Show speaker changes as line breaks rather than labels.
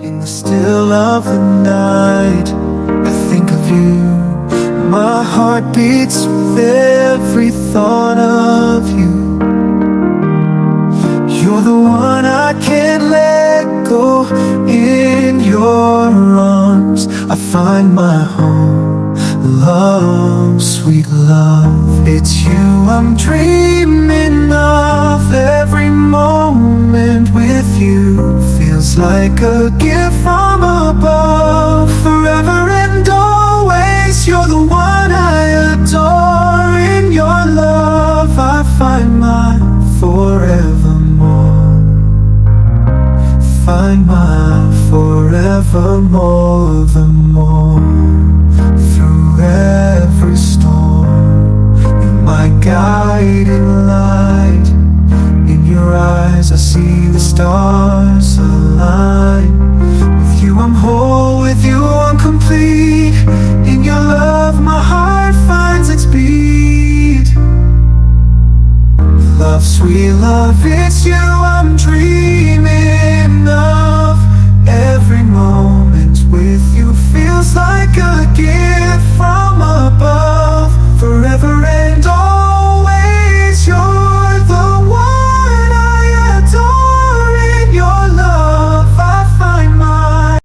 In the still of the night, I think of you. My heart beats with every thought of you. You're the one I can't let go. In your arms I find my home. Love, sweet love, it's you I'm dreaming of. Every moment with you feels like a gift from above. Forever and always, you're the one I adore. In your love I find my forevermore. Find my forevermore, the more. Through every storm, you're my guiding light. In your eyes I see the stars align. With you I'm whole, with you I'm complete. In your love my heart finds its beat. Love, sweet love,